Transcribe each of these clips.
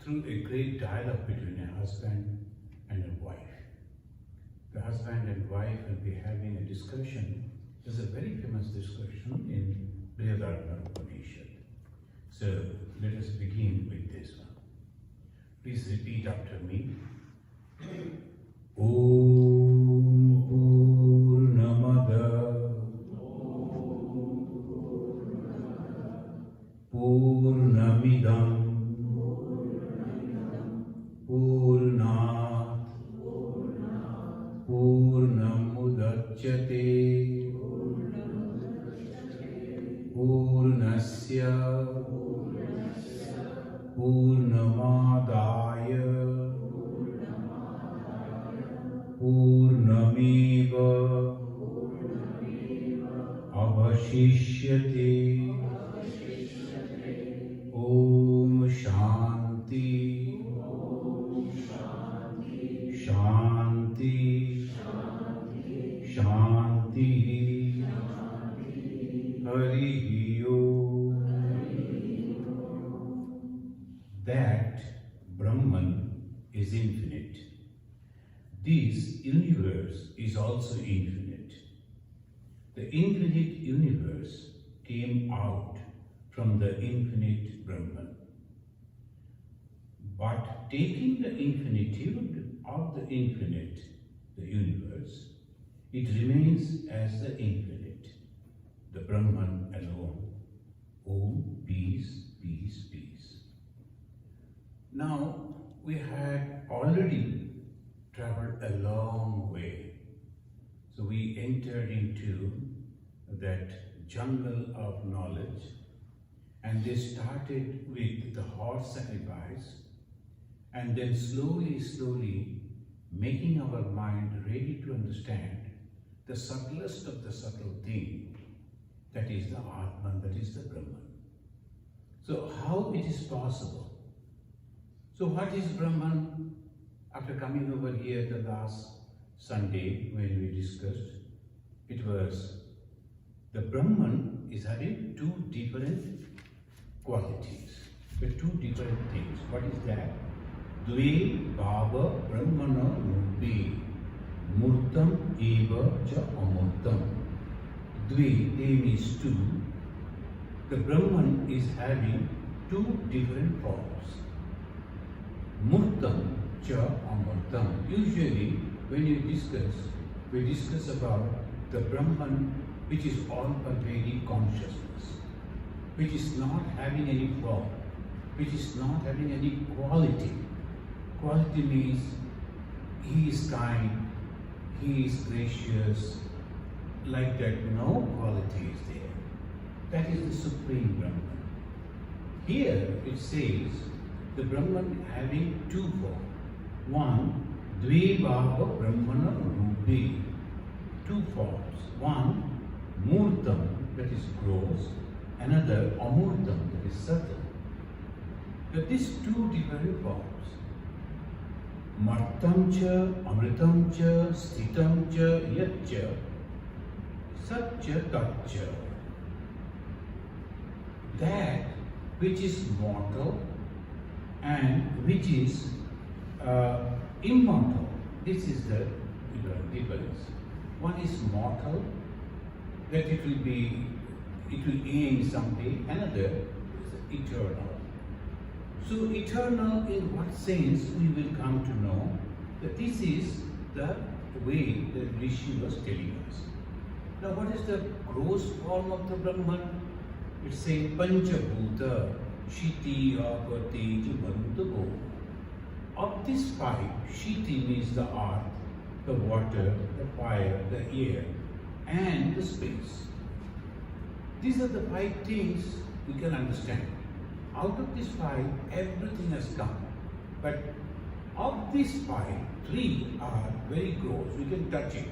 through a great dialogue between a husband and a wife. The husband and wife will be having a discussion. There's a very famous discussion in Brhadaranyaka Upanishad. So let us begin with this one. Please repeat after me. Om Purnamada Purnamidam Purnat Purnamudachyate Purnasya Purnamadaya Purnameva Avashishyate. Om Shanti Shanti Shanti Hari Om. That Brahman is infinite. This universe is also infinite. The infinite universe came out from the infinite Brahman. But taking the infinitude of the infinite, the universe, it remains as the infinite, the Brahman alone. Om, peace, peace, peace. Now, we had already traveled a long way. So we entered into that jungle of knowledge, and they started with the horse sacrifice, and then slowly making our mind ready to understand the subtlest of the subtle thing, that is the Atman, that is the Brahman. So how it is possible? So what is Brahman? After coming over here the last Sunday when we discussed, it was the Brahman is having two different qualities, the two different things. What is that? Dve bhava brahmana rupi murtam eva cha amurtam. Dve, they means two. The Brahman is having two different forms. Murtam cha amurtam. Usually when you discuss, we discuss about the Brahman which is all-pervading consciousness, which is not having any form, which is not having any quality. Quality means he is kind, he is gracious, like that. No quality is there. That is the Supreme Brahman. Here it says the Brahman having two forms. One, Dve Bhava Brahmana Rupi, two forms. One, Murtam, that is gross, another Amurtam, that is subtle. But these two different forms, Martam cha, Amritam cha, Sthitam cha, Yat cha, Sat cha, Tat cha. That which is mortal and which is immortal. This is the difference. One is mortal, that it will end someday. Another is eternal. So eternal, in what sense we will come to know that this is the way that Rishi was telling us. Now what is the gross form of the Brahman? It says Panchabhuta, Shiti, Apati, Maruta. Of these five, Shiti means the earth, the water, the fire, the air, and the space. These are the five things we can understand. Out of these five, everything has come. But of these five, three are very gross. We can touch it,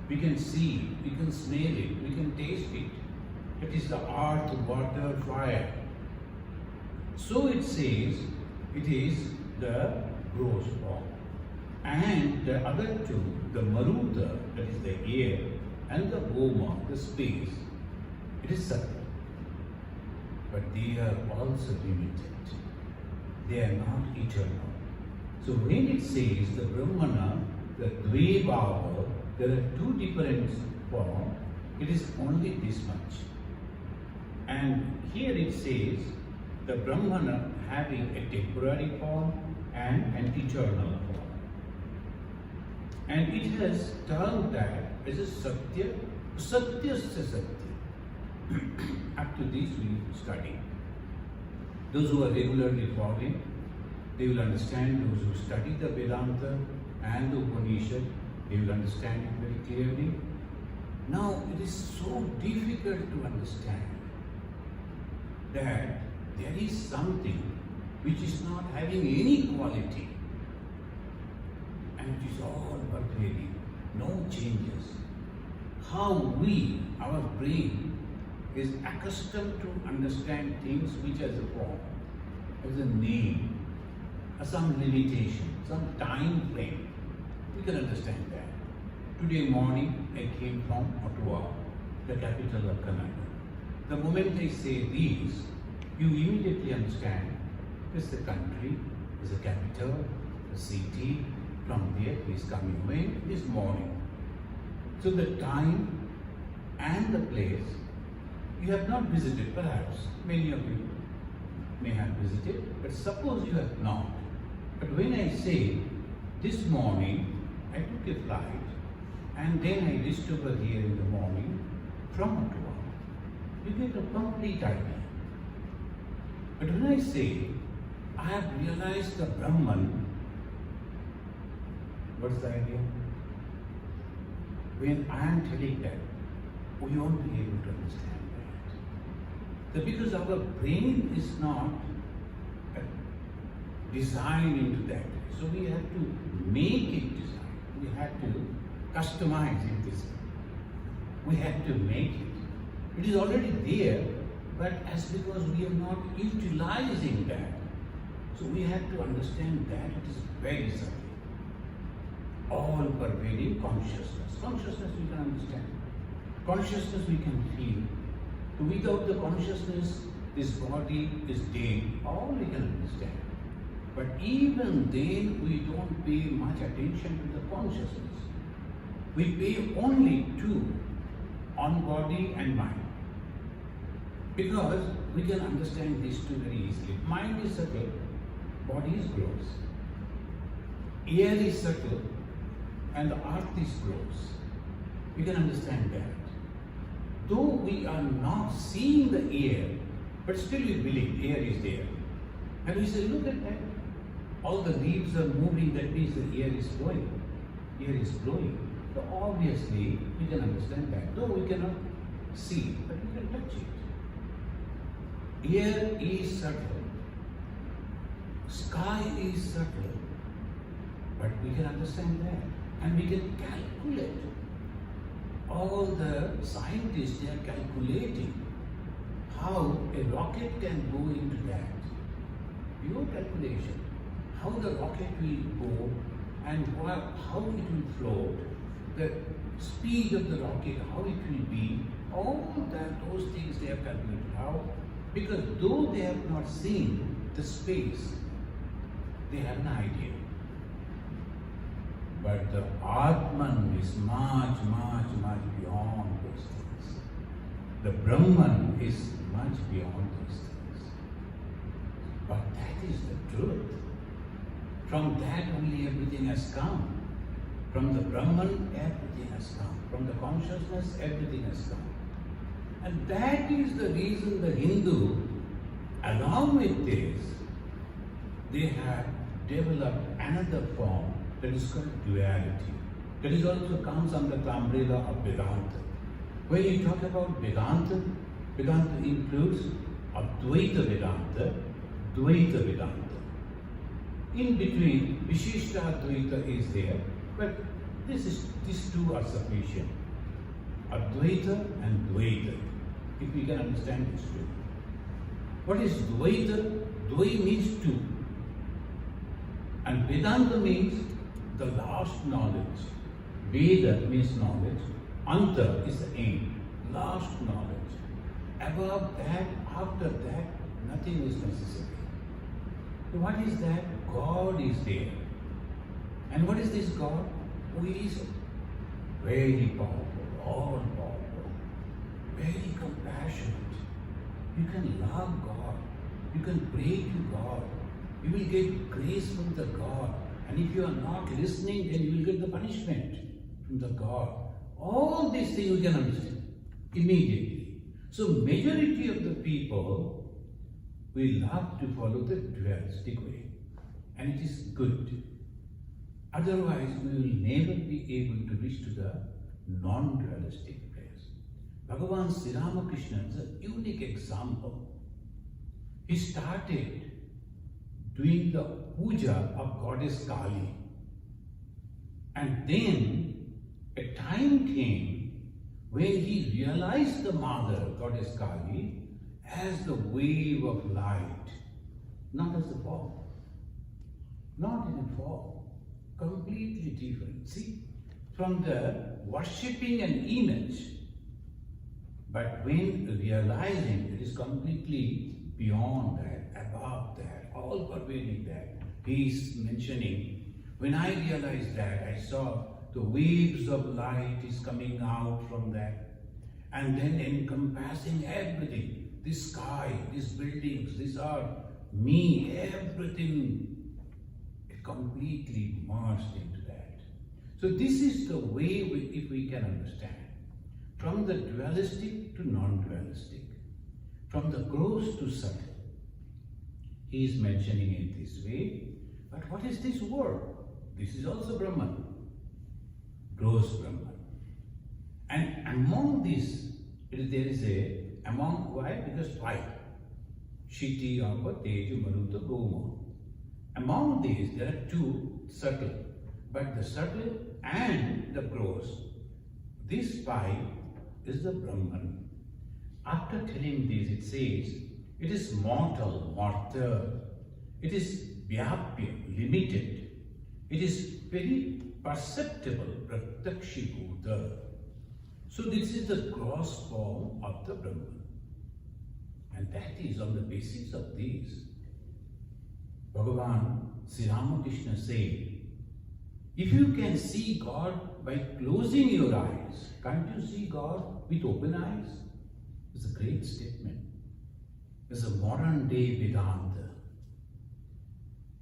we can see it, we can smell it, we can taste it. It is the earth, water, fire. So it says it is the gross form. And the other two, the Maruta, that is the air, and the Bhoma, the space, it is subtle. But they are also limited. they are not eternal. So when it says the Brahmana, the Dvebhava, there are two different forms, it is only this much. And here it says the Brahmana having a temporary form and an eternal form. And it has termed that as a Satya, Satyasya Satya. Up to this we study. Those who are regularly following, they will understand. Those who study the Vedanta and the Upanishad, they will understand it very clearly. Now it is so difficult to understand that there is something which is not having any quality and it is all pervading, no changes. How we, our brain, is accustomed to understand things which has a form, as a name, some limitation, some time frame. We can understand that. Today morning I came from Ottawa, the capital of Canada. The moment I say these, you immediately understand this is the country, this is the capital, the city, from there he is coming when this morning. So the time and the place you have not visited, perhaps many of you may have visited, but suppose you have not. But when I say this morning I took a flight and then I reached over here in the morning from Ottawa, you get a complete idea. But when I say I have realized the Brahman, what's the idea? When I am telling that, we won't be able to understand that. Because our brain is not designed into that. So we have to make it design. We have to customize it this way. We have to make it. It is already there, but as because we are not utilizing that, so we have to understand that it is very subtle. All pervading consciousness. Consciousness we can understand. Consciousness we can feel. Without the consciousness, this body is dead. All we can understand. But even then, we don't pay much attention to the consciousness. We pay only to on body and mind. Because we can understand these two very easily. Mind is subtle, body is gross. Air is subtle, and the earth is gross. We can understand that. Though we are not seeing the air, but still we believe air is there. And we say, look at that. All the leaves are moving, that means the air is flowing. Air is blowing. So obviously, we can understand that. Though we cannot see, but we can touch it. Air is subtle. Sky is subtle. But we can understand that. And we can calculate. All the scientists, they are calculating how a rocket can go into that. Pure calculation. How the rocket will go and how it will float, the speed of the rocket, how it will be, all that, those things they have calculated. How? Because though they have not seen the space, they have an idea. But the Atman is much, much, much beyond those things. The Brahman is much beyond those things. But that is the truth. From that only everything has come. From the Brahman, everything has come. From the consciousness, everything has come. And that is the reason the Hindu, along with this, they have developed another form that is called duality. That is also comes under the umbrella of Vedanta. When you talk about Vedanta, Vedanta includes Advaita Vedanta, Dvaita Vedanta. In between, Vishishta Advaita is there, but these two are sufficient. Advaita and Dvaita, if we can understand this two. What is Dvaita? Dvai means two. And Vedanta means the last knowledge. Veda means knowledge. Anta is the end. Last knowledge. Above that, after that, nothing is necessary. So what is that? God is there. And what is this God? Who is very powerful, all powerful, very compassionate. You can love God. You can pray to God. You will get grace from the God. And if you are not listening, then you will get the punishment from the God. All these things you can understand immediately. So majority of the people will love to follow the dualistic way. And it is good. Otherwise, we will never be able to reach to the non-dualistic place. Bhagavan Sri Ramakrishna is a unique example. He started doing the puja of goddess Kali. And then a time came when he realized the mother, goddess Kali, as the wave of light, not as the form. Not in a form. Completely different. See, from the worshipping an image, but when realizing it is completely beyond that, above that, all pervading that, he is mentioning, when I realized that, I saw the waves of light is coming out from that, and then encompassing everything, this sky, these buildings, this earth, me, everything, completely merged into that. So this is the way if we can understand. From the dualistic to non-dualistic. From the gross to subtle. He is mentioning it this way. But what is this word? This is also Brahman. Gross Brahman. And among these, there is among, why? Because five. Shiti, Amba, Teju, Maruta, Goma. Among these, there are two subtle, but the subtle and the gross, this five is the Brahman. After telling this, it says, it is mortal, it is vyapya, limited, it is very perceptible, pratyakshibhuta. So this is the gross form of the Brahman. And that is on the basis of these. Bhagavan Sri Ramakrishna said, if you can see God by closing your eyes, can't you see God with open eyes? It's a great statement. It's a modern day Vedanta.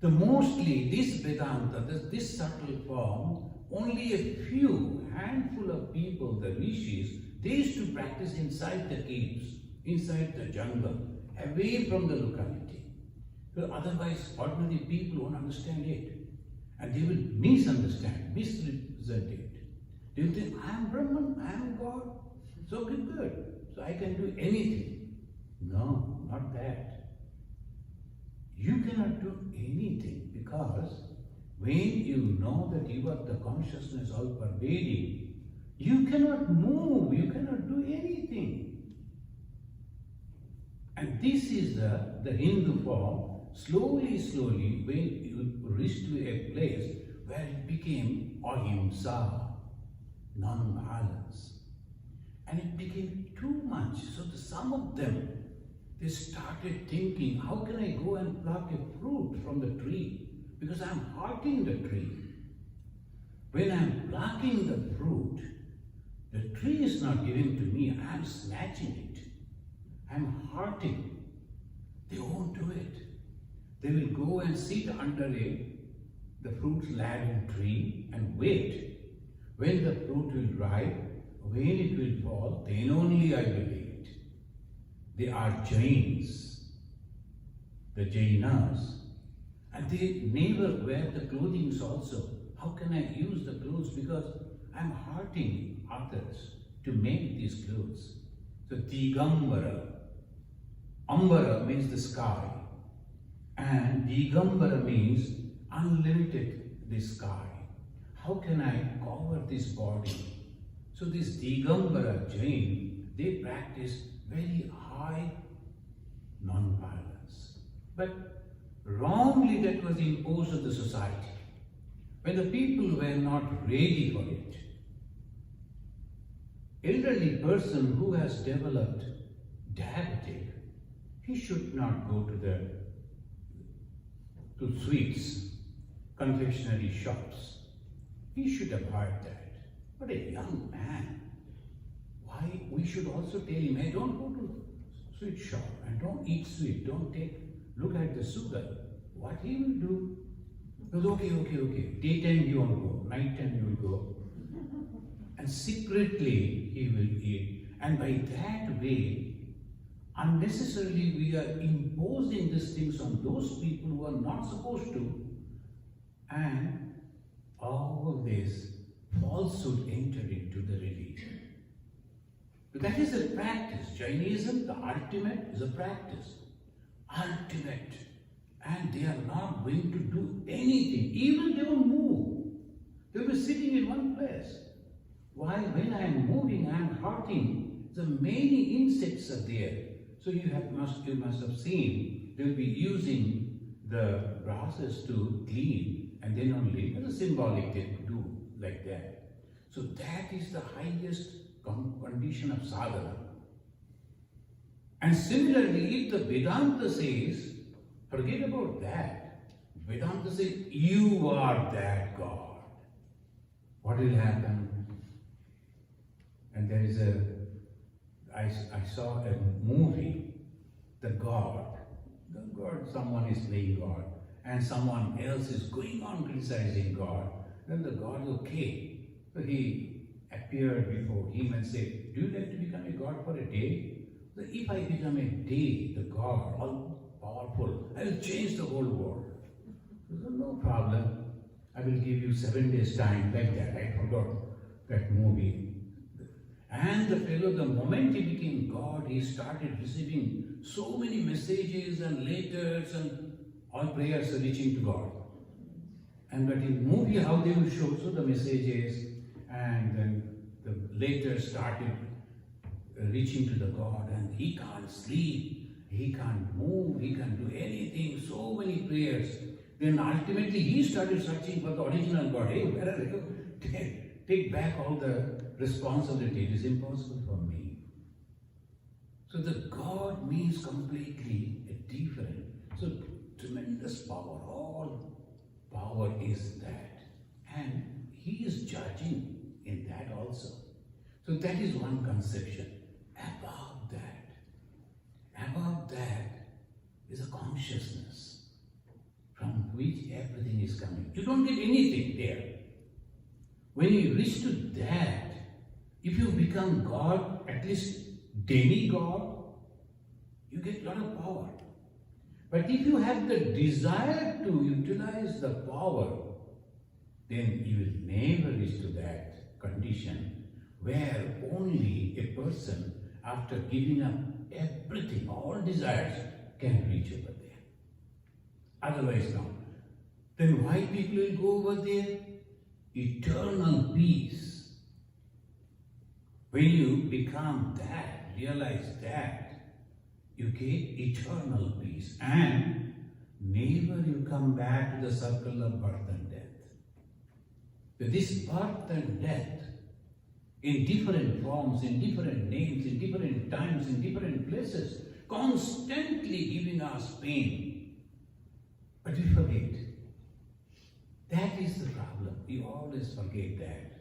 Mostly this Vedanta, this subtle form, only a few, handful of people, the rishis, they used to practice inside the caves, inside the jungle, away from the locality. So otherwise, ordinary people won't understand it. And they will misunderstand, misrepresent it. They will think, I am Brahman, I am God. So good. So I can do anything. No, not that. You cannot do anything because when you know that you are the consciousness all pervading, you cannot move, you cannot do anything. And this is the Hindu form. Slowly, when you reach to a place where it became ahimsa, non-violence, and it became too much. So some of them, they started thinking, how can I go and pluck a fruit from the tree? Because I'm hurting the tree. When I'm plucking the fruit, the tree is not giving to me, I'm snatching it. I'm hurting. They won't do it. They will go and sit under the fruit-laden tree and wait. When the fruit will ripe, when it will fall, then only I will eat. They are Jains, the Jainas, and they never wear the clothing also. How can I use the clothes? Because I'm hurting others to make these clothes. So Digambara, Ambara means the sky. And Digambara means unlimited, the sky. How can I cover this body? So this Digambara Jain, they practice very high non-violence. But wrongly that was imposed on the society. When the people were not ready for it. Elderly person who has developed diabetic, he should not go to the to sweets, confectionery shops. He should avoid that. But a young man, why we should also tell him, hey, don't go to sweet shop and don't eat sweet, look at the sugar. What he will do? He goes, okay. Daytime you won't go, nighttime you will go. And secretly he will eat. And by that way, unnecessarily we are imposing these things on those people who are not supposed to. And all this falsehood entered into the religion. But that is a practice. Jainism, the ultimate, is a practice. Ultimate. And they are not going to do anything. Even they will move. They will be sitting in one place. While when I am moving, I am hurting. The many insects are there. So you must have seen, they will be using the grasses to clean, and then only, as a symbolic, they do like that. So that is the highest condition of sadhana. And similarly, if the Vedanta says, forget about that. Vedanta says, you are that God. What will happen? And there is I saw a movie, the God, someone is playing God, and someone else is going on criticizing God. Then the God, okay. So he appeared before him and said, do you like to become a God for a day? So if I become a day, the God, all powerful, I will change the whole world. So no problem. I will give you 7 days time, like that. I forgot that movie. And the fellow, the moment he became God, he started receiving so many messages and letters and all prayers reaching to God. And but in movie, how they will show, so the messages and then the letters started reaching to the God, and he can't sleep, he can't move, he can't do anything, so many prayers. Then ultimately he started searching for the original God. Hey, where are you? Take back all the responsibility. It is impossible for me. So the God means completely different. So tremendous power. All power is that. And he is judging in that also. So that is one conception. Above that is a consciousness from which everything is coming. You don't get anything there. When you reach to that, if you become God, at least demigod, you get a lot of power. But if you have the desire to utilize the power, then you will never reach to that condition where only a person, after giving up everything, all desires, can reach over there. Otherwise not. Then why people will go over there? Eternal peace. When you become that, realize that, you get eternal peace, and never you come back to the circle of birth and death. But this birth and death, in different forms, in different names, in different times, in different places, constantly giving us pain. But we forget. That is the problem. We always forget that.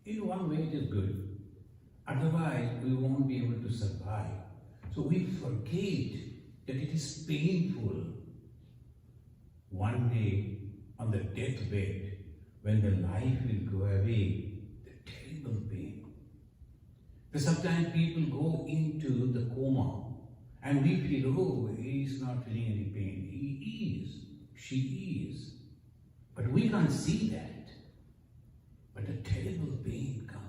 In one way it is good. Otherwise we won't be able to survive. So we forget that it is painful. One day on the deathbed, when the life will go away, the terrible pain. But sometimes people go into the coma and we feel, oh, he is not feeling any pain. He is. She is. But we can't see that. But a terrible pain comes.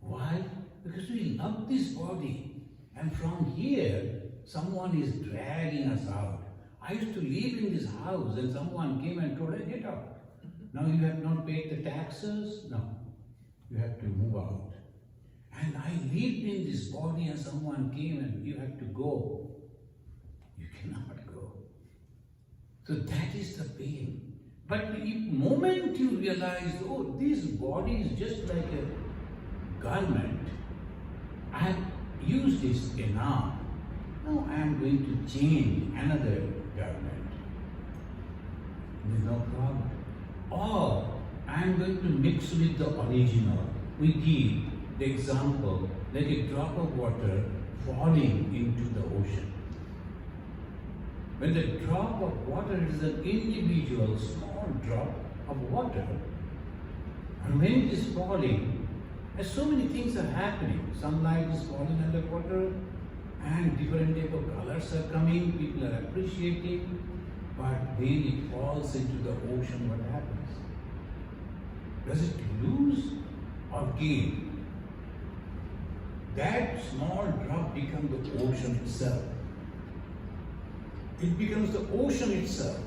Why? Because we love this body. And from here, someone is dragging us out. I used to live in this house and someone came and told, hey, get out. Now you have not paid the taxes? No. You have to move out. And I lived in this body and someone came and you have to go. You cannot go. So that is the pain. But the moment you realize, oh, this body is just like a garment. I have used this enough. Now I am going to change another garment. there's no problem. Or I am going to mix with the original. We give the example like a drop of water falling into the ocean. When the drop of water is an individual small drop of water, and when it is falling, so many things are happening. Sunlight is falling on the water, and different type of colors are coming, people are appreciating, but when it falls into the ocean, what happens? Does it lose or gain? That small drop becomes the ocean itself. It becomes the ocean itself.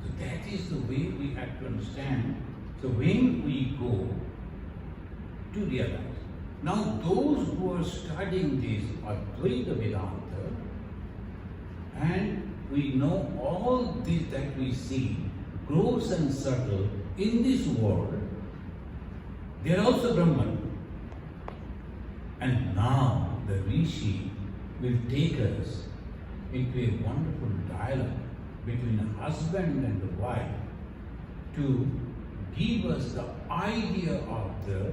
So that is the way we have to understand. So when we go to realize. Now those who are studying this are doing the Vedanta, and we know all this that we see, gross and subtle, in this world, they are also Brahman. And now the Rishi will take us into a wonderful dialogue between a husband and a wife to give us the idea of the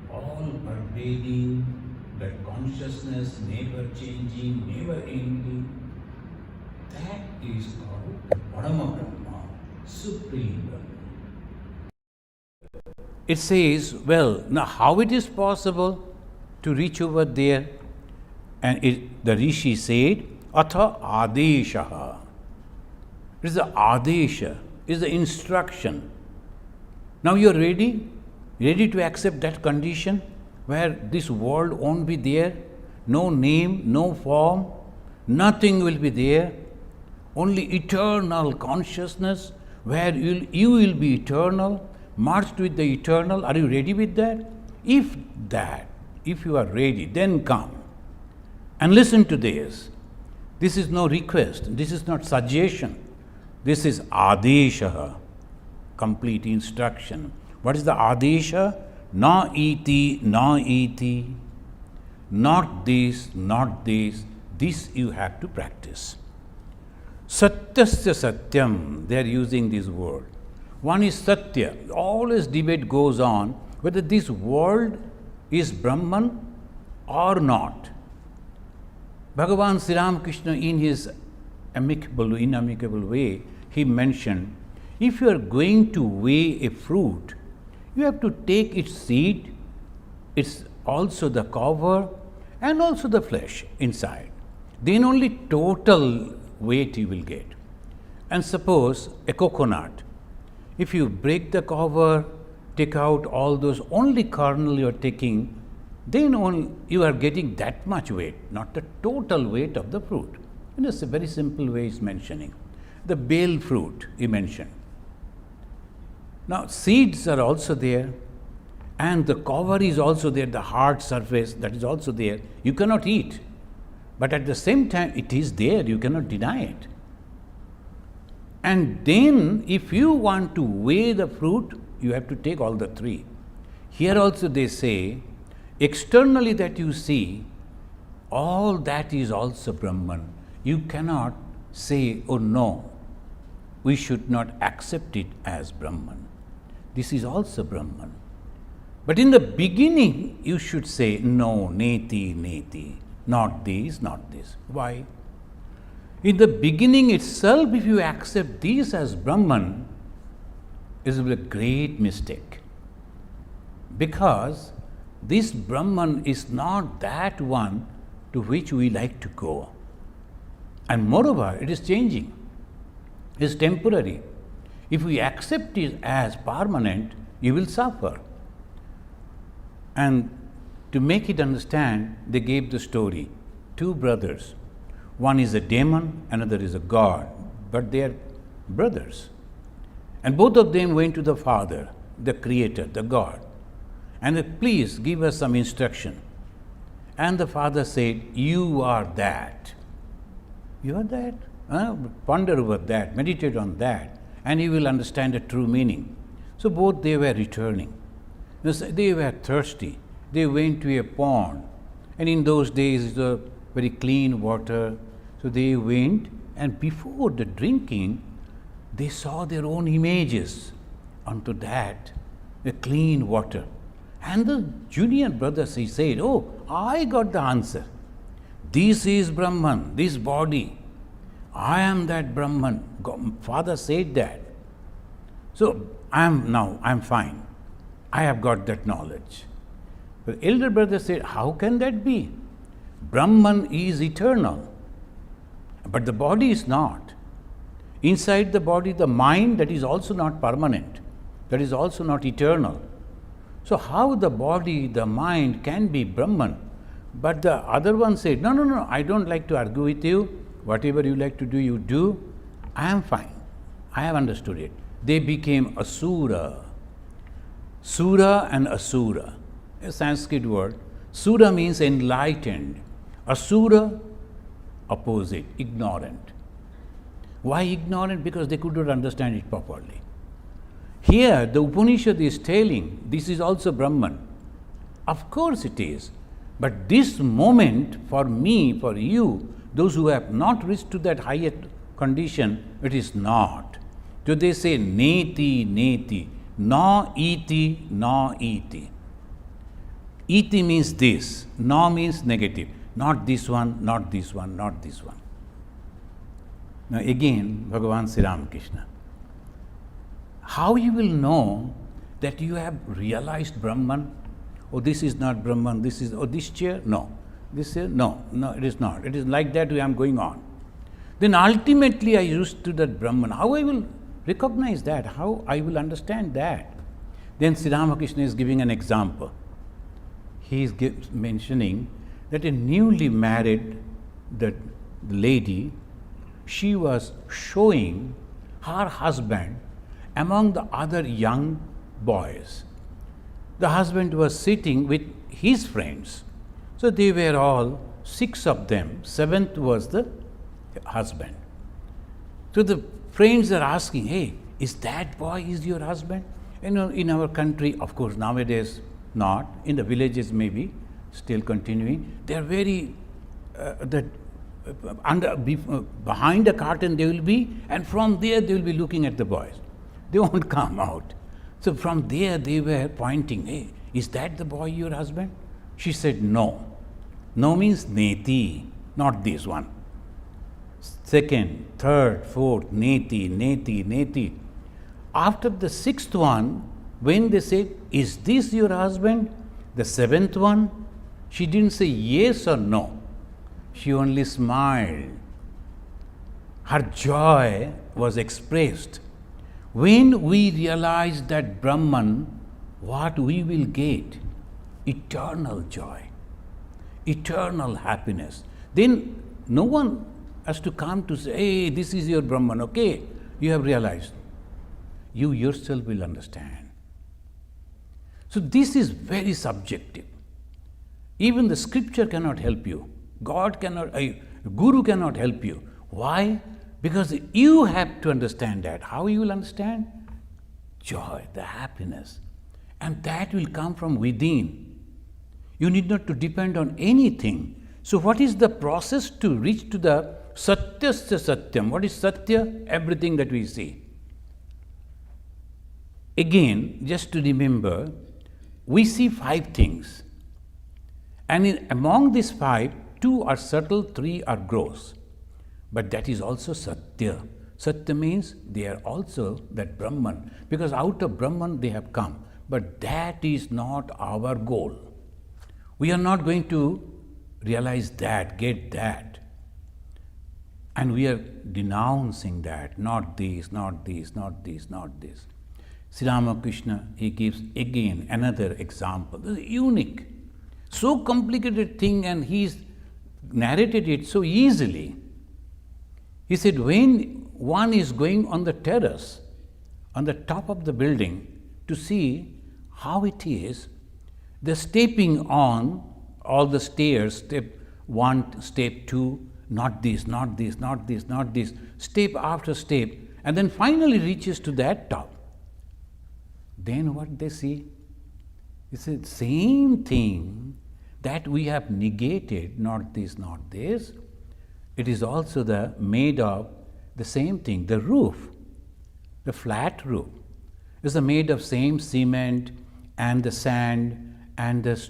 all-pervading, that consciousness never changing, never ending. That is called Parama Brahma, Supreme Brahma. It says, well, now how it is possible to reach over there? And the Rishi said, Atha Adeshaha. It is the Adesha, it is the instruction. Now you are ready? Ready to accept that condition where this world won't be there, no name, no form, nothing will be there, only eternal consciousness where you will be eternal, merged with the eternal. Are you ready with that? If you are ready, then come and listen to this. This is no request, this is not suggestion, this is Adesha, complete instruction. What is the Adesha? Na iti, not this, this you have to practice. Satyasya satyam, they are using this word. One is Satya. Always debate goes on whether this world is Brahman or not. Bhagavan Sri Ramakrishna, in his inamicable way, he mentioned, if you are going to weigh a fruit, you have to take its seed, it's also the cover and also the flesh inside. Then only total weight you will get. And suppose a coconut, if you break the cover, take out all those, only kernel you are taking, then only you are getting that much weight, not the total weight of the fruit. And it's a very simple way he's mentioning. The bale fruit he mentioned. Now seeds are also there, and the cover is also there, the hard surface that is also there. You cannot eat, but at the same time it is there, you cannot deny it. And then if you want to weigh the fruit, you have to take all the three. Here also they say, externally that you see, all that is also Brahman. You cannot say, oh no, we should not accept it as Brahman. This is also Brahman. But in the beginning, you should say, no, neti, not this, not this. Why? In the beginning itself, if you accept this as Brahman, it is a great mistake. Because this Brahman is not that one to which we like to go. And moreover, it is changing. It is temporary. If we accept it as permanent, you will suffer. And to make it understand, they gave the story. Two brothers. One is a demon, another is a god. But they are brothers. And both of them went to the Father, the Creator, the God. And they, please give us some instruction. And the Father said, you are that. You are that? Ponder over that, meditate on that, and you will understand the true meaning. So both they were returning. They were thirsty. They went to a pond. And in those days, it was very clean water. So they went and before the drinking, they saw their own images onto that, the clean water. And the junior brother, he said, oh, I got the answer. This is Brahman, this body. I am that Brahman. Father said that. So I'm fine. I have got that knowledge. The elder brother said, how can that be? Brahman is eternal, but the body is not. Inside the body, the mind, that is also not permanent, that is also not eternal. So how the body, the mind can be Brahman? But the other one said, no, I don't like to argue with you. Whatever you like to do, you do. I am fine. I have understood it. They became Asura. Sura and Asura, a Sanskrit word. Sura means enlightened. Asura, opposite, ignorant. Why ignorant? Because they could not understand it properly. Here, the Upanishad is telling, this is also Brahman. Of course it is. But this moment, for me, for you, those who have not reached to that higher condition, it is not. So they say, neti, neti, na iti, na iti. Iti means this, na means negative. Not this one, not this one, not this one. Now again, Bhagavan Sri Ramakrishna. How you will know that you have realized Brahman? Oh, this is not Brahman, this is, oh, this chair? No. This chair? No, it is not. It is like that way I am going on. Then ultimately I used to that Brahman. How I will recognize that? How I will understand that? Then Sri Ramakrishna is giving an example. He is mentioning that a newly married the lady, she was showing her husband among the other young boys. The husband was sitting with his friends. So they were all 6 of them. 7th was the husband. So the friends are asking, hey, is that boy is your husband? You know, in our country, of course, nowadays not. In the villages maybe, still continuing. They are very, behind a curtain they will be, and from there they will be looking at the boys. They won't come out. So from there they were pointing, hey, is that the boy your husband? She said, no. No means neti, not this one. 2nd, 3rd, 4th, neti, neti, neti. After the 6th one, when they said, is this your husband? The 7th one, she didn't say yes or no. She only smiled. Her joy was expressed. When we realize that Brahman, what we will get? Eternal joy, eternal happiness. Then no one has to come to say, hey, this is your Brahman, okay? You have realized. You yourself will understand. So this is very subjective. Even the scripture cannot help you. God cannot, Guru cannot help you. Why? Because you have to understand that. How you will understand? Joy, the happiness. And that will come from within. You need not to depend on anything. So what is the process to reach to the Satyasya Satyam? What is Satya? Everything that we see. Again, just to remember, we see 5 things. And among these 5, 2 are subtle, 3 are gross. But that is also Satya. Satya means they are also that Brahman, because out of Brahman they have come. But that is not our goal. We are not going to realize that, get that. And we are denouncing that, not this, not this, not this, not this. Sri Ramakrishna, he gives again another example. This is unique. So complicated thing, and he's narrated it so easily. He said, when one is going on the terrace, on the top of the building, to see how it is, they're stepping on all the stairs, step 1, step 2, not this, not this, not this, not this, step after step, and then finally reaches to that top. Then what they see? It's the same thing that we have negated, not this, not this. it is also made of the same thing. The roof, the flat roof, is made of same cement and the sand and the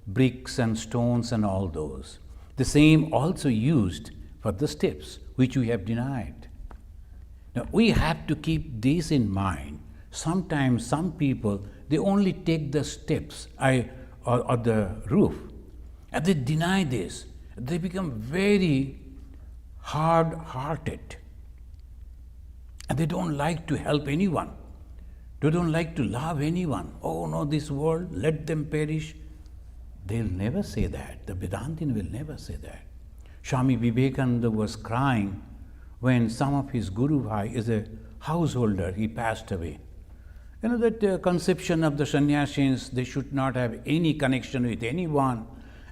bricks and stones and all those. The same also used for the steps, which we have denied. Now, we have to keep this in mind. Sometimes some people, they only take the steps or the roof, and they deny this. They become very hard-hearted, and they don't like to help anyone. They don't like to love anyone. Oh no, this world, let them perish. They'll never say that. The Vedantin will never say that. Swami Vivekananda was crying when some of his Guru Bhai is a householder, he passed away. You know that conception of the sannyasins, they should not have any connection with anyone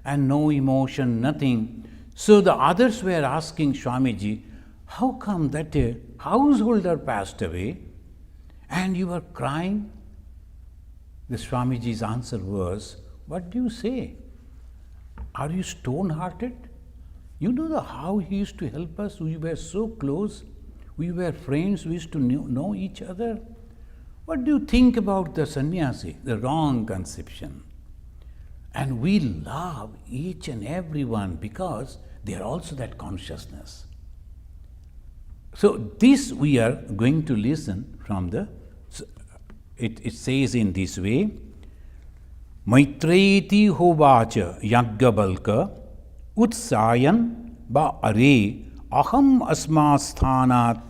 and no emotion, nothing. So the others were asking Swamiji, how come that a householder passed away and you were crying? The Swamiji's answer was, what do you say? Are you stone-hearted? You know how he used to help us? We were so close. We were friends. We used to know each other. What do you think about the sannyasi? The wrong conception. And we love each and every one because they are also that consciousness. So this we are going to listen from it says in this way, Maitreti hovacha yagyabalka utsayan ba are aham asmasthanat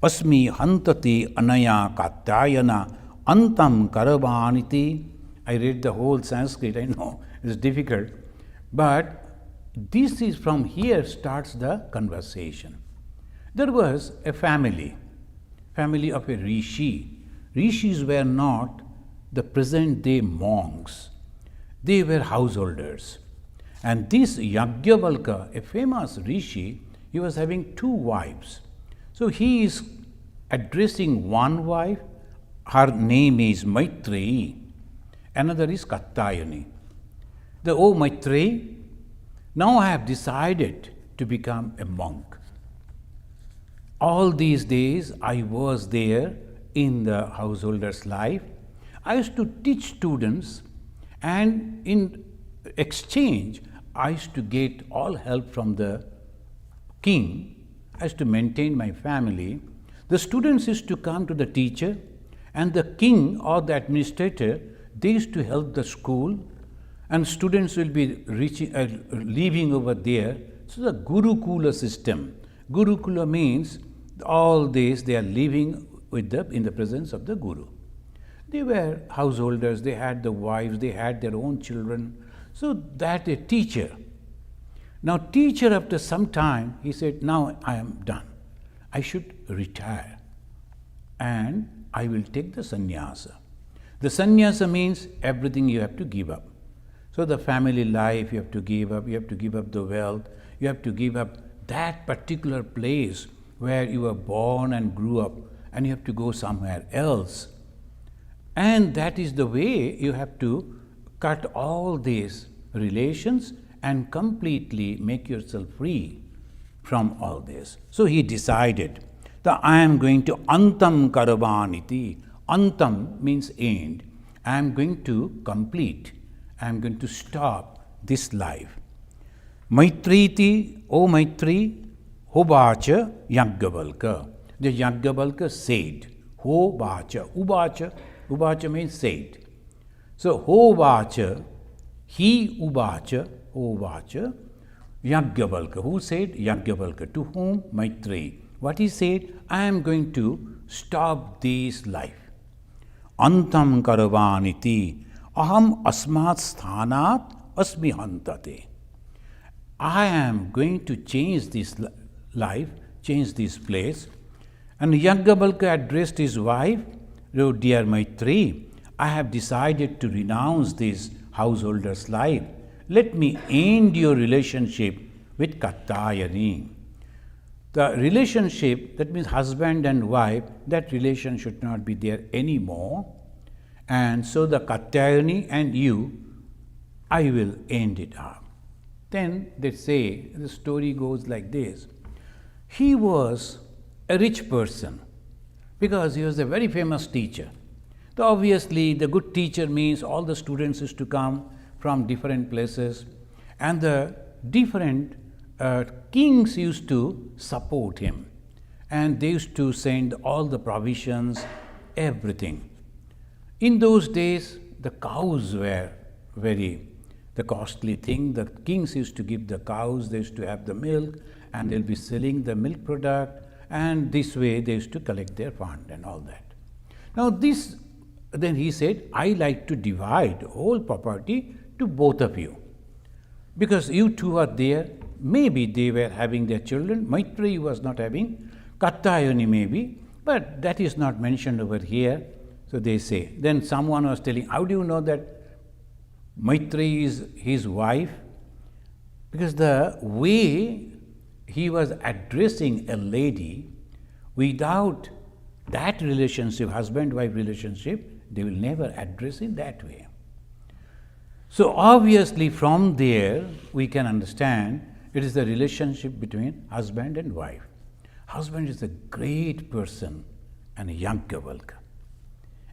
asmi hantate anaya katyayana antam karavaniti. I read the whole Sanskrit, I know it's difficult, but this is from here starts the conversation. There was a family of a rishi. Rishis were not the present day monks. They were householders. And this Yagyavalka, a famous rishi, he was having two wives. So he is addressing one wife, her name is Maitreyi, another is Katyayani. O Maitreyi, now I have decided to become a monk. All these days I was there in the householder's life. I used to teach students, and in exchange I used to get all help from the king. I used to maintain my family. The students used to come to the teacher, and the king or the administrator, they used to help the school, and students will be living over there. So the Gurukula system. Gurukula means all days they are living in the presence of the Guru. They were householders, they had the wives, they had their own children. So that a teacher. Now teacher, after some time, he said, now I am done. I should retire and I will take the sannyasa. The sannyasa means everything you have to give up. So the family life you have to give up, you have to give up the wealth, you have to give up that particular place where you were born and grew up, and you have to go somewhere else. And that is the way you have to cut all these relations and completely make yourself free from all this. So he decided that I am going to antam karavaniti. Antam means end. I am going to complete. I am going to stop this life. Maitriti, O Maitri, hovacha yagyavalka. The Yagyavalka said, hovacha, uvacha means said. So hovacha, he uvacha, hovacha, Yagyavalka. Who said? Yagyavalka. To whom? Maitreyi. What he said? I am going to stop this life. Antam karavaniti aham asmat sthanat asmi hantate. I am going to change this life, change this place. And Yagyavalka addressed his wife, oh dear Maitreyi, I have decided to renounce this householder's life. Let me end your relationship with Katyayani. The relationship, that means husband and wife, that relation should not be there anymore. And so the Katyayani and you, I will end it up. Then they say, the story goes like this. He was a rich person because he was a very famous teacher. So obviously, the good teacher means all the students used to come from different places, and the different kings used to support him, and they used to send all the provisions, everything. In those days, the cows were the costly thing. The kings used to give the cows, they used to have the milk, and they'll be selling the milk product, and this way they used to collect their fund and all that. Now then he said, I like to divide whole property to both of you, because you two are there. Maybe they were having their children. Maitreyi was not having, Katyayani maybe, but that is not mentioned over here. So they say. Then someone was telling, how do you know that Maitreyi is his wife? Because the way he was addressing a lady, without that relationship, husband-wife relationship, they will never address it that way. So obviously from there we can understand it is the relationship between husband and wife. Husband is a great person and a Yajnavalkya.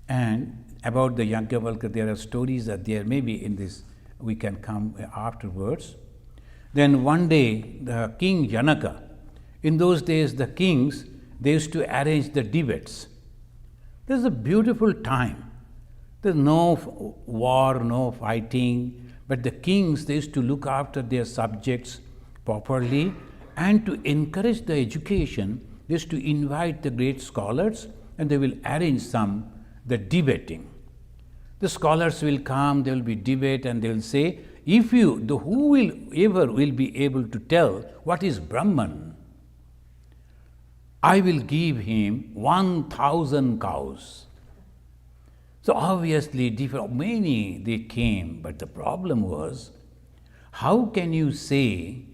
And about the Yajnavalkya, there are stories that there may be in this, we can come afterwards. Then one day, the king Janaka, in those days the kings, they used to arrange the debates. There's a beautiful time. There's no war, no fighting, but the kings, they used to look after their subjects properly, and to encourage the education, they used to invite the great scholars, and they will arrange the debating. The scholars will come, there will be debate, and they will say, whoever will be able to tell what is Brahman, I will give him 1,000 cows. So obviously, many they came, but the problem was, how can you say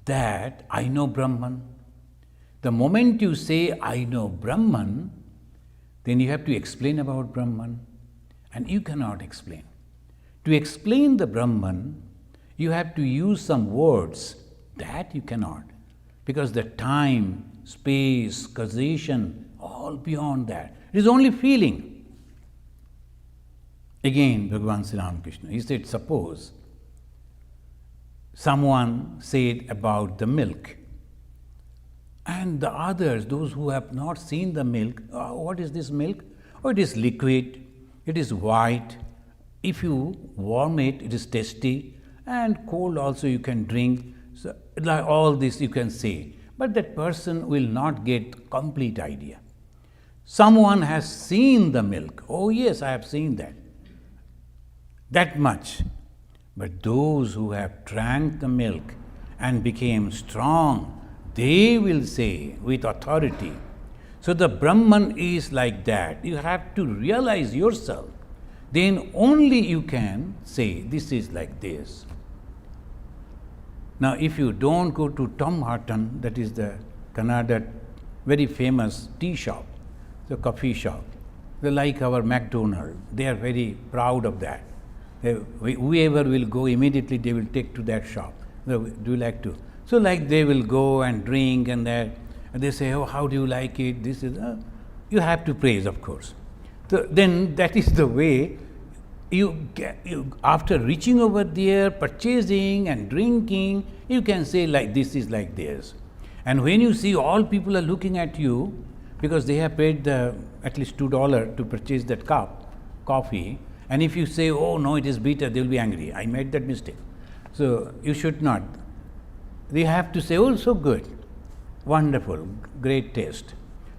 that I know Brahman? The moment you say I know Brahman, then you have to explain about Brahman, and you cannot explain. To explain the Brahman, you have to use some words that you cannot, because the time, space, causation, all beyond that. It is only feeling. Again, Bhagavan Sri Ramakrishna, he said, suppose someone said about the milk, and the others, those who have not seen the milk, what is this milk? Oh, it is liquid, it is white. If you warm it, it is tasty, and cold also you can drink. So, like all this you can say, but that person will not get complete idea. Someone has seen the milk. Oh yes, I have seen that. That much. But those who have drank the milk and became strong, they will say with authority. So the Brahman is like that. You have to realize yourself. Then only you can say this is like this. Now if you don't go to Tom Horton, that is the Canada very famous tea shop, the coffee shop, they like our McDonald's, they are very proud of that. Whoever will go immediately, they will take to that shop. Do you like to? So like they will go and drink and that, and they say, oh, how do you like it? This is, you have to praise, of course. So then that is the way you after reaching over there, purchasing and drinking, you can say like this is like this. And when you see all people are looking at you, because they have paid at least $2 to purchase that cup, coffee, and if you say, oh no, it is bitter, they will be angry. I made that mistake. So you should not. They have to say, oh, so good, wonderful, great taste.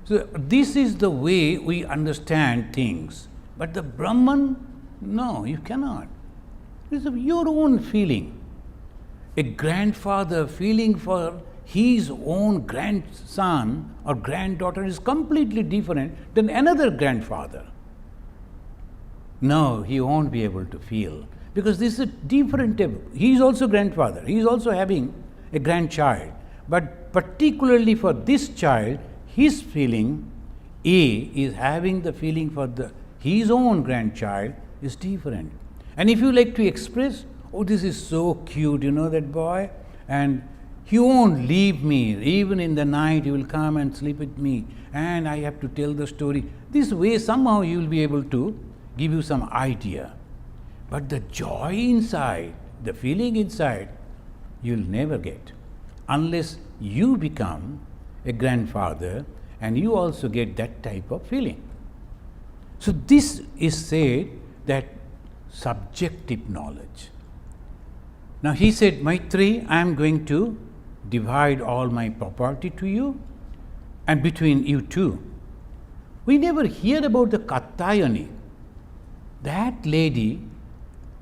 So this is the way we understand things. But the Brahman, no, you cannot. It is your own feeling. A grandfather feeling for his own grandson or granddaughter is completely different than another grandfather. No, he won't be able to feel, because this is a different type. He is also grandfather. He is also having a grandchild. But particularly for this child, his feeling, A, is having the feeling for his own grandchild is different. And if you like to express, oh, this is so cute, you know that boy? And he won't leave me. Even in the night, he will come and sleep with me. And I have to tell the story. This way, somehow, you will be able to give you some idea. But the joy inside, the feeling inside, you'll never get. Unless you become a grandfather and you also get that type of feeling. So this is said that subjective knowledge. Now he said, Maitri, I am going to divide all my property to you and between you two. We never hear about the Katyayani. That lady,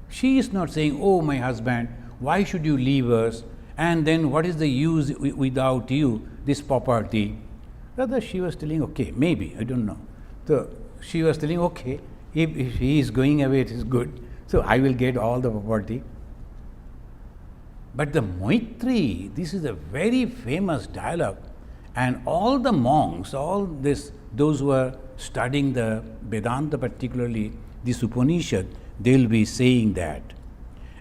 she is not saying, oh my husband, why should you leave us? And then what is the use without you, this property? Rather, she was telling, okay, maybe, I don't know. So she was telling, okay, if he is going away, it is good. So I will get all the property. But the Maitri, this is a very famous dialogue. And all the monks, those who are studying the Vedanta, particularly this Upanishad, they will be saying that.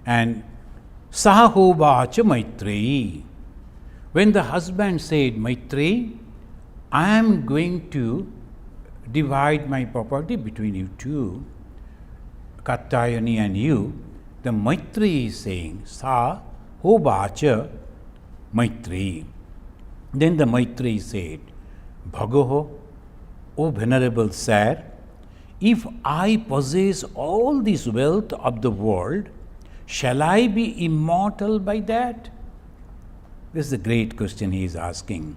And Sahovacha Maitri. When the husband said, Maitri, I am going to divide my property between you two, Katyayani and you, the Maitri is saying, Sahovacha Maitri. Then the Maitri said, Bhagaho, O venerable sir, if I possess all this wealth of the world, shall I be immortal by that? This is a great question he is asking.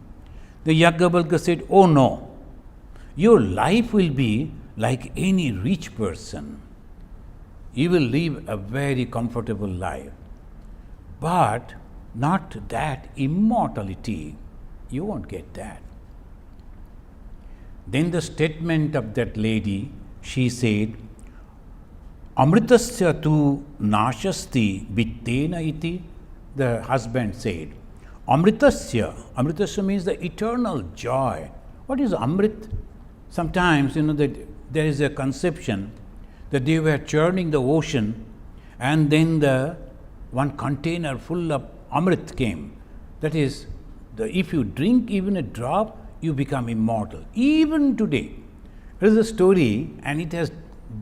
The Yajnavalkya said, oh no, your life will be like any rich person. You will live a very comfortable life, but not that immortality. You won't get that. Then the statement of that lady, she said, Amritasya tu nashasti vittena iti. The husband said, Amritasya means the eternal joy. What is Amrit? Sometimes, that there is a conception that they were churning the ocean and then the one container full of Amrit came. That is, if you drink even a drop, you become immortal. Even today, there is a story, and it has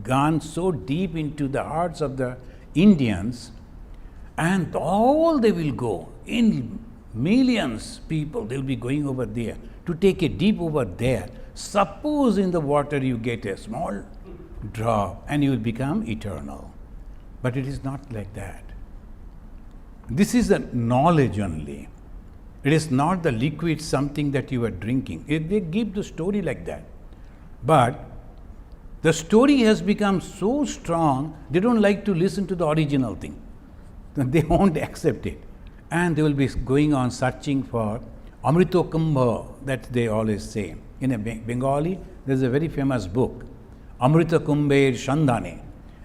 gone so deep into the hearts of the Indians, and all they will go, in millions people, they will be going over there to take a dip over there. Suppose in the water you get a small drop and you will become eternal. But it is not like that. This is a knowledge only. It is not the liquid something that you are drinking. They give the story like that. But the story has become so strong, they don't like to listen to the original thing. They won't accept it. And they will be going on searching for Amrito Kumbha, that they always say. In a Bengali, there is a very famous book, Amrita Kumbher Shandhane.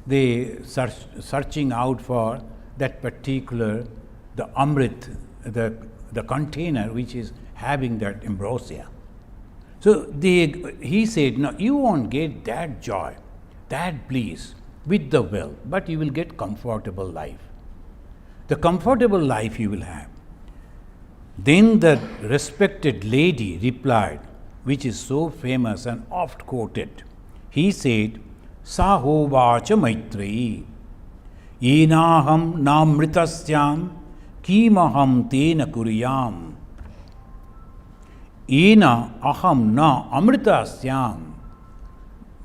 They searching out for that particular, the Amrit, the container which is having that ambrosia. So he said, no, you won't get that joy, that bliss with the wealth, but you will get comfortable life. The comfortable life you will have. Then the respected lady replied, which is so famous and oft quoted. He said, Sahovacha Maitri, Yenaham namritasyam kimaham tena kuriyam. Ena aham na amritasyam.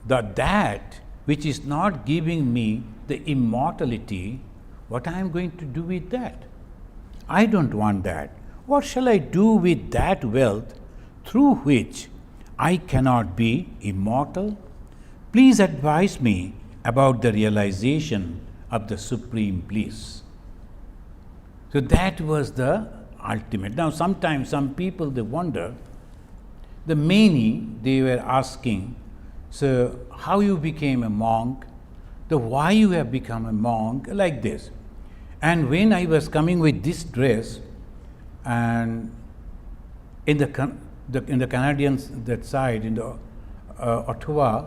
That which is not giving me the immortality, what I am going to do with that? I don't want that. What shall I do with that wealth through which I cannot be immortal? Please advise me about the realization of the supreme bliss. So that was the ultimate. Now sometimes some people, they wonder, the many, they were asking, so how you became a monk, the why you have become a monk, like this. And when I was coming with this dress, and in the Canadians that side, in the Ottawa,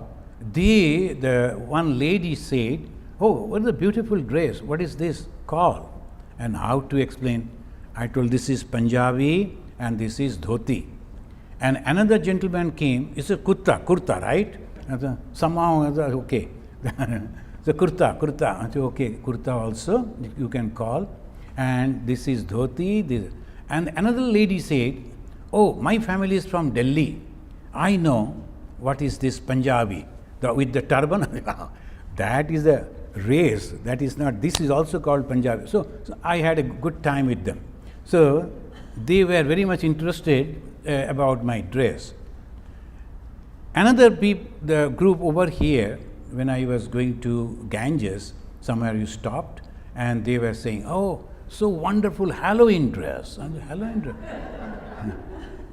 the one lady said, oh, what is a beautiful dress, what is this? call. And how to explain? I told this is Punjabi and this is dhoti. And another gentleman came, it's a kurta, right? Somehow, okay. So kurta, I said, okay, kurta also you can call. And this is dhoti. This. And another lady said, oh, my family is from Delhi. I know what is this Punjabi, with the turban. That is a race. That is not, this is also called Punjabi. So I had a good time with them. So they were very much interested about my dress. Another the group over here, when I was going to Ganges, somewhere you stopped, and they were saying, oh, so wonderful Halloween dress. And Halloween dress.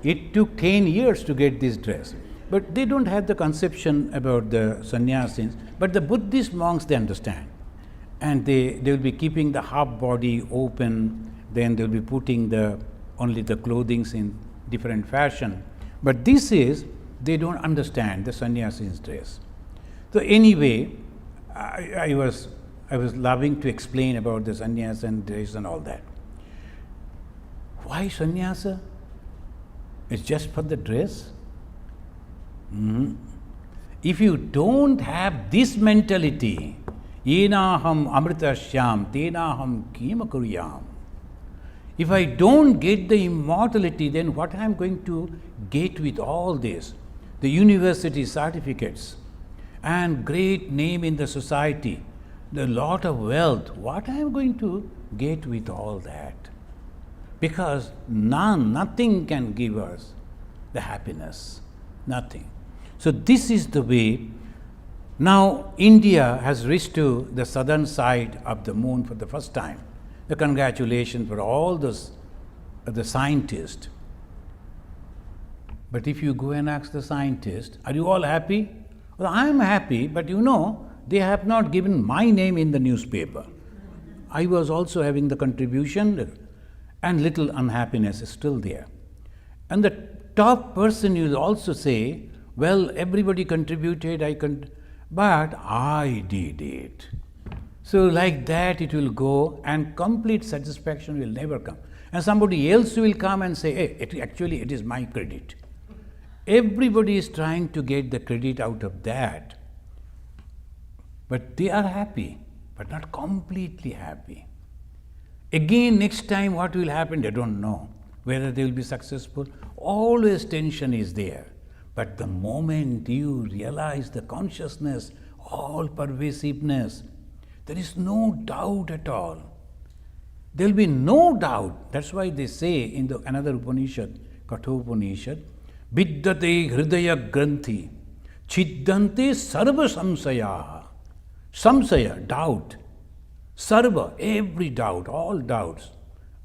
It took 10 years to get this dress. But they don't have the conception about the sannyasins, but the Buddhist monks, they understand. And they will be keeping the half body open, then they will be putting only the clothing in different fashion. But this is, they don't understand the sannyasins dress. So anyway, I was loving to explain about the sannyasa and dress and all that. Why sannyasa? It's just for the dress? If you don't have this mentality, yenaham amritasyam tenaham kima kuryam. If I don't get the immortality, then what I am going to get with all this? The university certificates and great name in the society, the lot of wealth, what I am going to get with all that? Because nothing can give us the happiness, nothing. So this is the way. Now India has reached to the southern side of the moon for the first time. The congratulations for all those the scientists. But if you go and ask the scientists, are you all happy? Well, I am happy, but they have not given my name in the newspaper. I was also having the contribution, and little unhappiness is still there. And the top person will also say, well, everybody contributed, but I did it. So like that it will go, and complete satisfaction will never come. And somebody else will come and say, hey, actually it is my credit. Everybody is trying to get the credit out of that. But they are happy, but not completely happy. Again, next time what will happen, they don't know. Whether they will be successful, always tension is there. But the moment you realize the consciousness, all pervasiveness, there is no doubt at all. There will be no doubt. That's why they say in another Upanishad, Kathopanishad, Vidyate hridaya granthi, chiddante sarva samsaya. Samsaya, doubt. Sarva, every doubt, all doubts,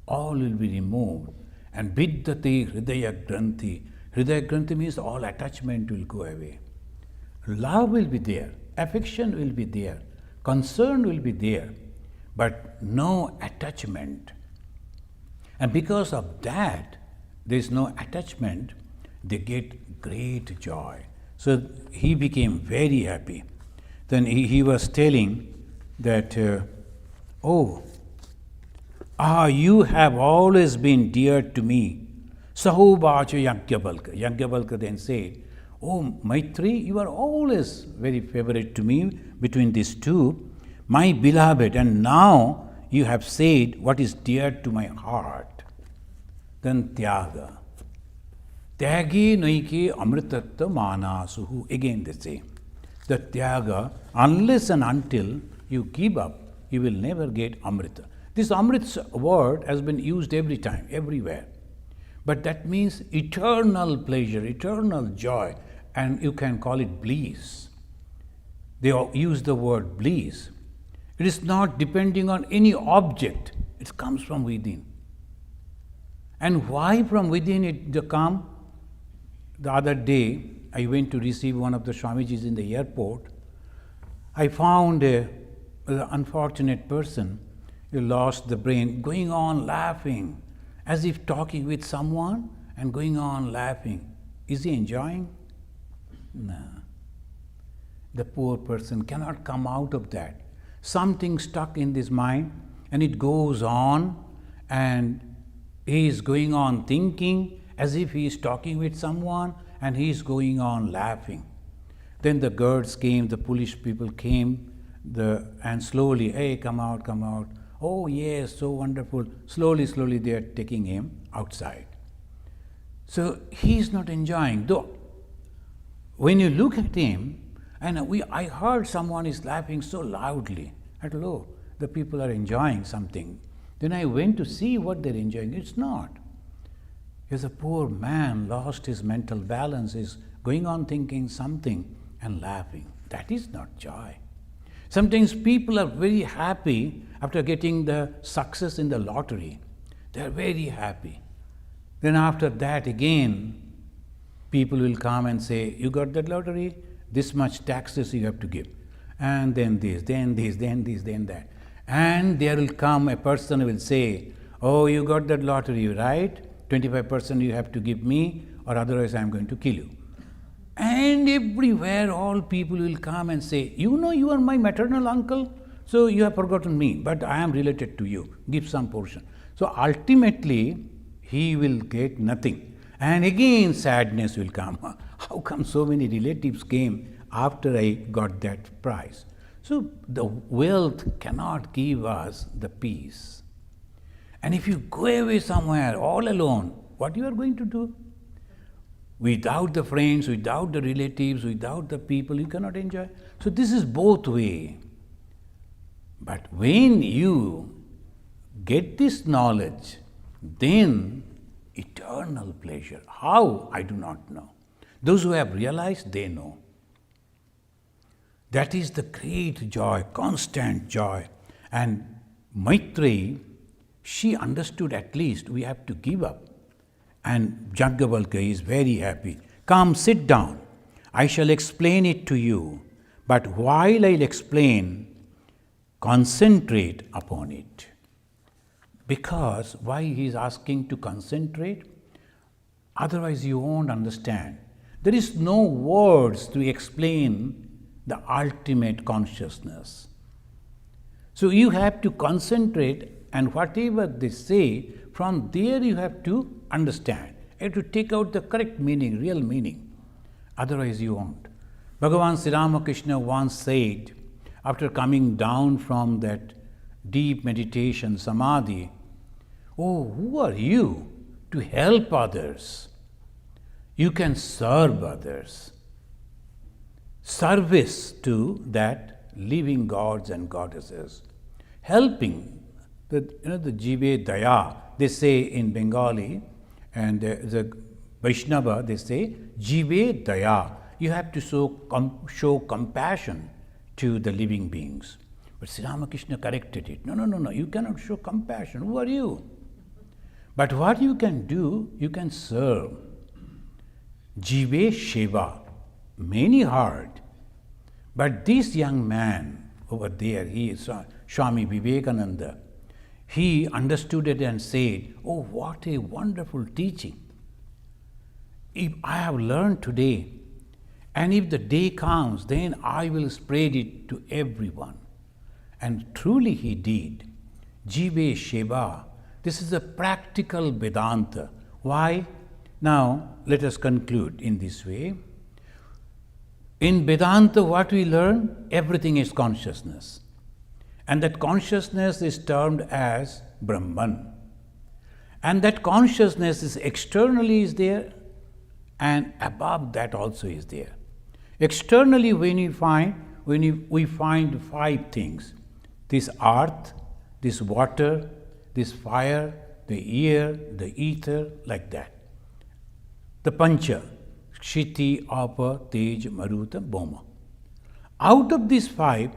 all will be removed. And vidyate hridaya granthi. Hridaya granthi means all attachment will go away. Love will be there, affection will be there, concern will be there, but no attachment. And because of that, there is no attachment, they get great joy. So he became very happy. Then he was telling that, you have always been dear to me. Sahovacha Yajnavalkya. Yajnavalkya then said, oh, Maitri, you are always very favorite to me between these two, my beloved, and now you have said what is dear to my heart. Then Tyaga. Tyagi naike amritatta manasuhu. Again they say, the Tyaga, unless and until you give up, you will never get Amrita. This Amrit word has been used every time, everywhere. But that means eternal pleasure, eternal joy, and you can call it bliss. They use the word bliss. It is not depending on any object, it comes from within. And why from within it comes? The other day, I went to receive one of the Swamijis in the airport. I found an unfortunate person who lost the brain, going on laughing, as if talking with someone and going on laughing. Is he enjoying? No. The poor person cannot come out of that. Something stuck in his mind, and it goes on, and he is going on thinking as if he is talking with someone, and he is going on laughing. Then the guards came, the police people came, and slowly, hey, come out, come out. Oh yes, so wonderful. Slowly, slowly they are taking him outside. So he is not enjoying. Though, when you look at him, and I heard someone is laughing so loudly. I thought, oh, the people are enjoying something. Then I went to see what they're enjoying. It's not. He's a poor man, lost his mental balance, is going on thinking something and laughing. That is not joy. Sometimes people are very happy after getting the success in the lottery. They are very happy. Then after that again, people will come and say, you got that lottery? This much taxes you have to give. And then this, then this, then this, then that. And there will come a person who will say, oh, you got that lottery, right? 25% you have to give me, or otherwise I am going to kill you. And everywhere all people will come and say, you know, you are my maternal uncle, so you have forgotten me, but I am related to you. Give some portion. So ultimately, he will get nothing. And again sadness will come. How come so many relatives came after I got that prize? So the wealth cannot give us the peace. And if you go away somewhere all alone, what you are going to do? Without the friends, without the relatives, without the people, you cannot enjoy. So this is both way. But when you get this knowledge, then eternal pleasure. How? I do not know. Those who have realized, they know. That is the great joy, constant joy. And Maitreyi, she understood at least we have to give up. And Yajnavalkya is very happy. Come, sit down. I shall explain it to you. But while I'll explain, concentrate upon it. Because why he is asking to concentrate? Otherwise you won't understand. There is no words to explain the ultimate consciousness. So you have to concentrate, and whatever they say, from there you have to understand. You have to take out the correct meaning, real meaning. Otherwise you won't. Bhagavan Sri Ramakrishna once said, after coming down from that deep meditation, samadhi, oh, who are you to help others? You can serve others. Service to that living gods and goddesses. Helping, the Jive Daya, they say in Bengali, and the Vaishnava, they say, Jive Daya. You have to show compassion to the living beings. But Sri Ramakrishna corrected it. No, you cannot show compassion. Who are you? But what you can do, you can serve. Jive Sheva. Many heard. But this young man over there, he is Swami Vivekananda, he understood it and said, oh, what a wonderful teaching. If I have learned today, and if the day comes, then I will spread it to everyone. And truly he did. Jive Sheva. This is a practical Vedanta. Why? Now, let us conclude in this way. In Vedanta, what we learn? Everything is consciousness. And that consciousness is termed as Brahman. And that consciousness is externally is there, and above that also is there. Externally, we find five things: this earth, this water, this fire, the air, the ether, like that. The Pancha, Kshiti, Apa, Tej, Maruta, Bhoma. Out of these five,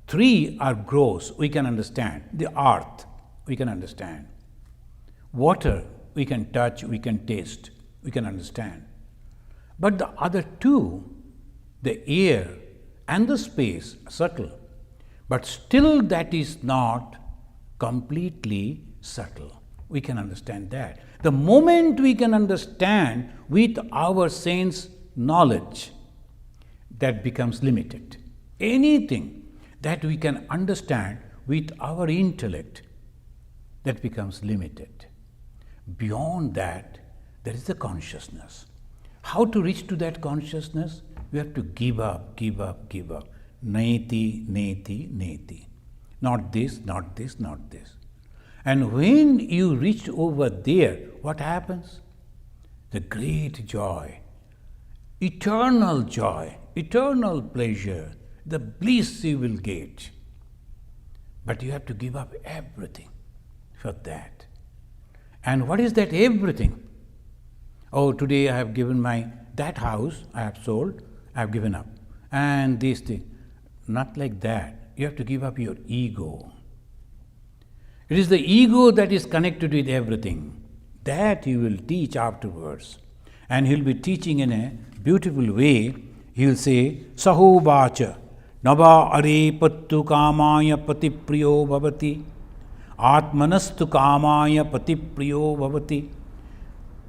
three are gross, we can understand. The earth, we can understand. Water, we can touch, we can taste, we can understand. But the other two, the air and the space, subtle. But still that is not completely subtle. We can understand that. The moment we can understand with our sense knowledge, that becomes limited. Anything that we can understand with our intellect that becomes limited. Beyond that, there is the consciousness. How to reach to that consciousness? You have to give up, give up, give up. Neti, neti, neti. Not this, not this, not this. And when you reach over there, what happens? The great joy, eternal pleasure, the bliss you will get. But you have to give up everything for that. And what is that everything? Oh, today I have given that house I have sold, I have given up. And this thing. Not like that. You have to give up your ego. It is the ego that is connected with everything. That he will teach afterwards. And he will be teaching in a beautiful way. He will say, Saho Vacha, Nava Are Pattu Kamaya Patipriyo Bhavati, Atmanastu Kamaya Patipriyo Bhavati.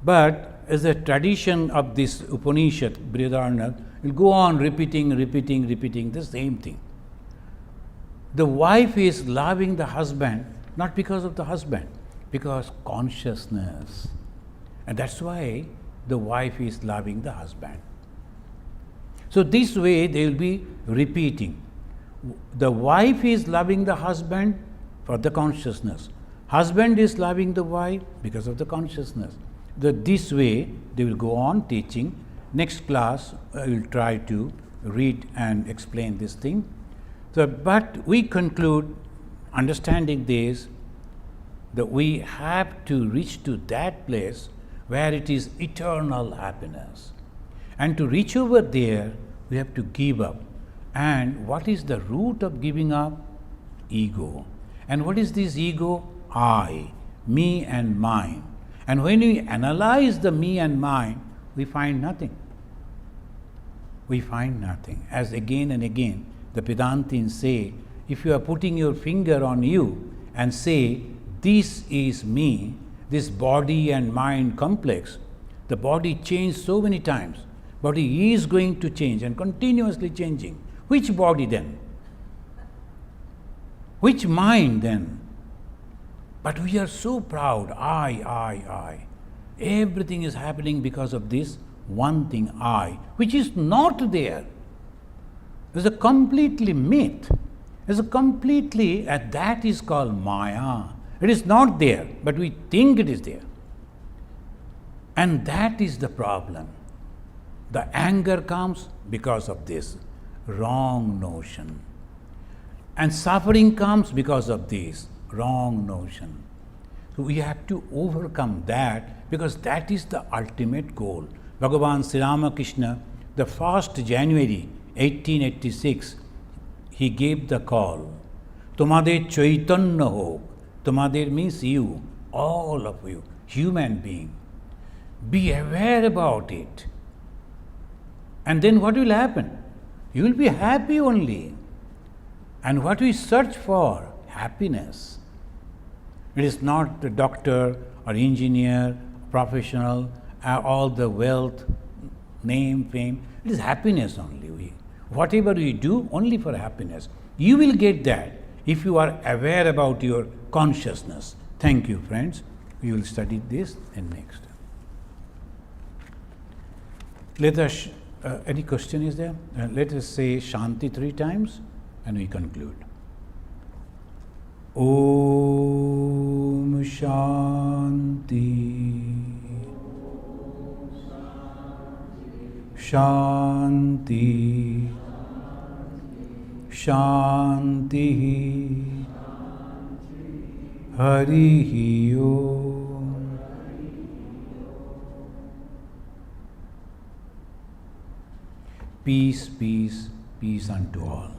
But as a tradition of this Upanishad, Brhadaranyaka will go on repeating the same thing. The wife is loving the husband, not because of the husband, because consciousness. And that's why the wife is loving the husband. So this way they will be repeating. The wife is loving the husband for the consciousness. Husband is loving the wife because of the consciousness. This way they will go on teaching. Next class I will try to read and explain this thing. But we conclude, understanding this, that we have to reach to that place where it is eternal happiness. And to reach over there, we have to give up. And what is the root of giving up? Ego. And what is this ego? I, me and mine. And when we analyze the me and mine, we find nothing. We find nothing. As again and again, the Vedantins say, if you are putting your finger on you and say, this is me, this body and mind complex, the body changed so many times. Body is going to change and continuously changing. Which body then? Which mind then? But we are so proud, I. Everything is happening because of this one thing, I, which is not there. It's a completely myth. It's a completely, that is called Maya. It is not there, but we think it is there. And that is the problem. The anger comes because of this wrong notion. And suffering comes because of this wrong notion. So we have to overcome that, because that is the ultimate goal. Bhagavan Sri Ramakrishna, the 1st January 1886, he gave the call. Tumade chaitanya ho. Tumade means you, all of you, human being. Be aware about it. And then what will happen? You will be happy only. And what we search for? Happiness. It is not the doctor or engineer, professional, all the wealth, name, fame. It is happiness only. Whatever we do, only for happiness. You will get that if you are aware about your consciousness. Thank you, friends. We will study this and next. Let us, any question is there? Let us say Shanti 3 times and we conclude. Om Shanti Shanti Shanti Hari Om. Peace, peace, peace unto all.